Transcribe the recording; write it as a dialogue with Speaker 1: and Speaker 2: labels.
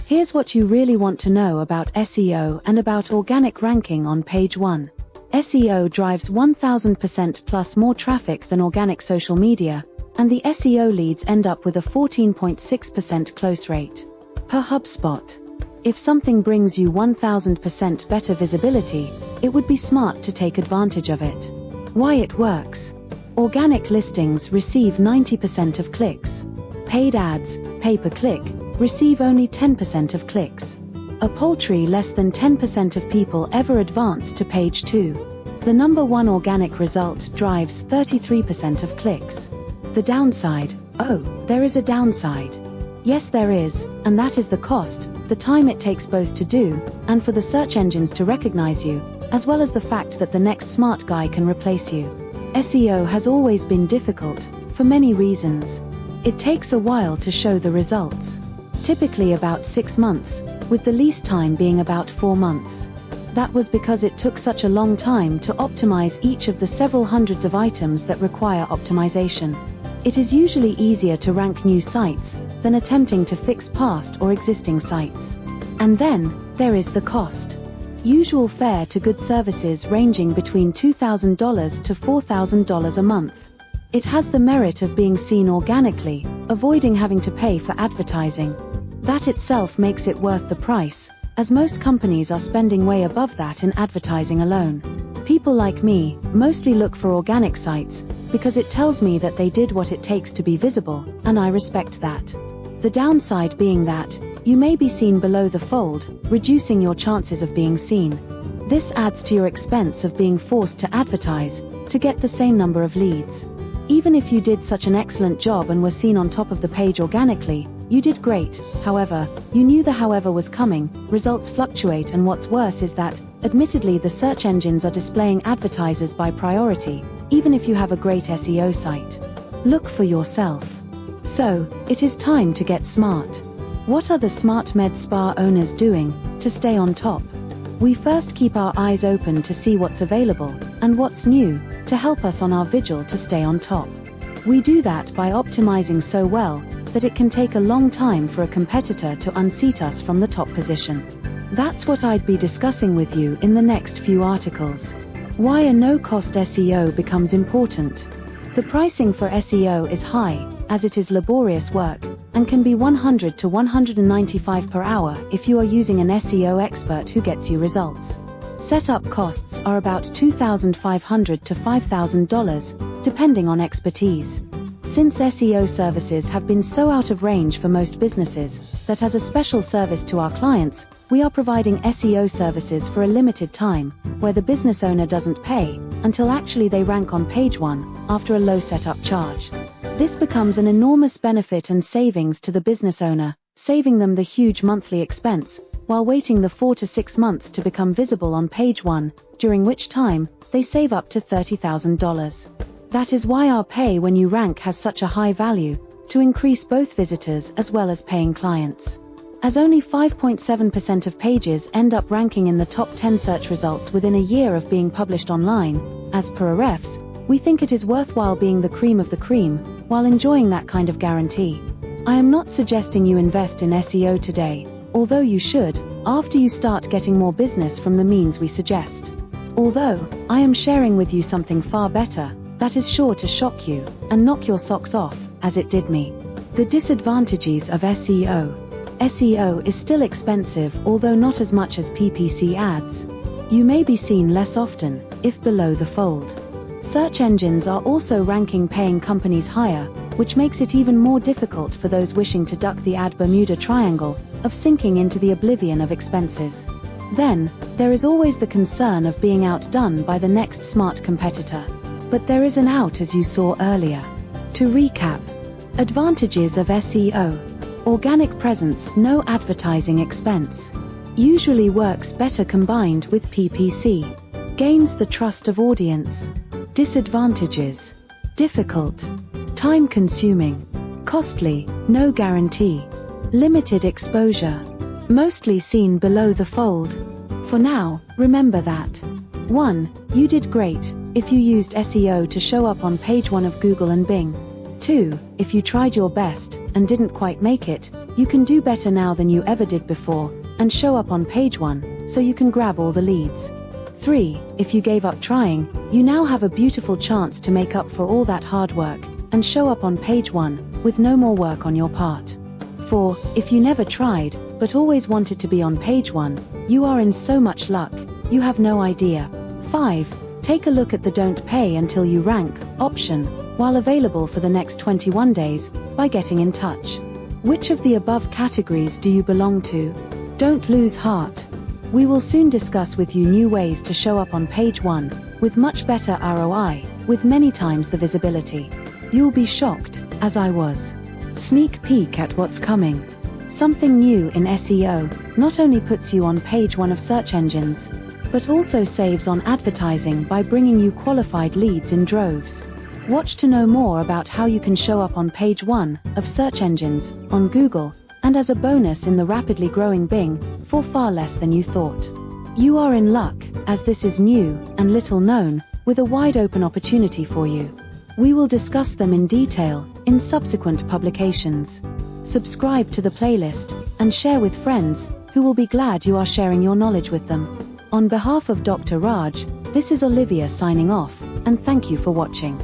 Speaker 1: Here's what you really want to know about SEO and about organic ranking on page 1. SEO drives 1000% plus more traffic than organic social media, and the SEO leads end up with a 14.6% close rate. Per HubSpot. If something brings you 1000% better visibility, it would be smart to take advantage of it. Why it works. Organic listings receive 90% of clicks. Paid ads, pay-per-click, receive only 10% of clicks. A paltry less than 10% of people ever advance to page 2. The number one organic result drives 33% of clicks. The downside. Oh, there is a downside. Yes, there is, and that is the cost, the time it takes both to do, and for the search engines to recognize you, as well as the fact that the next smart guy can replace you. SEO has always been difficult, for many reasons. It takes a while to show the results. Typically about 6 months, with the least time being about 4 months. That was because it took such a long time to optimize each of the several hundreds of items that require optimization. It is usually easier to rank new sites than attempting to fix past or existing sites. And then, there is the cost. Usual fare to good services ranging between $2,000 to $4,000 a month. It has the merit of being seen organically, avoiding having to pay for advertising. That itself makes it worth the price, as most companies are spending way above that in advertising alone. People like me mostly look for organic sites, because it tells me that they did what it takes to be visible, and I respect that. The downside being that, you may be seen below the fold, reducing your chances of being seen. This adds to your expense of being forced to advertise, to get the same number of leads. Even if you did such an excellent job and were seen on top of the page organically, you did great. However, you knew the however was coming, results fluctuate, and what's worse is that, admittedly, the search engines are displaying advertisers by priority, even if you have a great SEO site. Look for yourself. So, it is time to get smart. What are the smart med spa owners doing to stay on top? We first keep our eyes open to see what's available and what's new to help us on our vigil to stay on top. We do that by optimizing so well that it can take a long time for a competitor to unseat us from the top position. That's what I'd be discussing with you in the next few articles. Why a no-cost SEO becomes important. The pricing for SEO is high, as it is laborious work, and can be $100 to $195 per hour if you are using an SEO expert who gets you results. Setup costs are about $2,500 to $5,000, depending on expertise. Since SEO services have been so out of range for most businesses, that as a special service to our clients, we are providing SEO services for a limited time, where the business owner doesn't pay, until actually they rank on page 1, after a low setup charge. This becomes an enormous benefit and savings to the business owner, saving them the huge monthly expense, while waiting the 4 to 6 months to become visible on page 1, during which time, they save up to $30,000. That is why our pay when you rank has such a high value, to increase both visitors as well as paying clients. As only 5.7% of pages end up ranking in the top 10 search results within a year of being published online, as per Ahrefs, we think it is worthwhile being the cream of the cream, while enjoying that kind of guarantee. I am not suggesting you invest in SEO today, although you should, after you start getting more business from the means we suggest. Although, I am sharing with you something far better, that is sure to shock you, and knock your socks off, as it did me. The disadvantages of SEO. SEO is still expensive, although not as much as PPC ads. You may be seen less often, if below the fold. Search engines are also ranking paying companies higher, which makes it even more difficult for those wishing to duck the ad Bermuda Triangle, of sinking into the oblivion of expenses. Then, there is always the concern of being outdone by the next smart competitor. But there is an out, as you saw earlier. To recap. Advantages of SEO. Organic presence, no advertising expense. Usually works better combined with PPC. Gains the trust of audience. Disadvantages. Difficult. Time-consuming. Costly, no guarantee. Limited exposure. Mostly seen below the fold. For now, remember that. 1. You did great if you used SEO to show up on page 1 of Google and Bing. 2. If you tried your best and didn't quite make it, You can do better now than you ever did before, and show up on page 1, so you can grab all the leads. 3. If you gave up trying, you now have a beautiful chance to make up for all that hard work, and show up on page 1, with no more work on your part. 4. If you never tried, but always wanted to be on page 1, you are in so much luck, you have no idea. 5. Take a look at the "Don't Pay Until You Rank" option, while available for the next 21 days, by getting in touch. Which of the above categories do you belong to? Don't lose heart. We will soon discuss with you new ways to show up on page 1, with much better ROI, with many times the visibility. You'll be shocked, as I was. Sneak peek at what's coming. Something new in SEO not only puts you on page 1 of search engines, but also saves on advertising by bringing you qualified leads in droves. Watch to know more about how you can show up on page 1 of search engines, on Google, and as a bonus in the rapidly growing Bing, for far less than you thought. You are in luck, as this is new and little known, with a wide open opportunity for you. We will discuss them in detail in subsequent publications. Subscribe to the playlist and share with friends who will be glad you are sharing your knowledge with them. On behalf of Dr. Raj, this is Olivia signing off, and thank you for watching.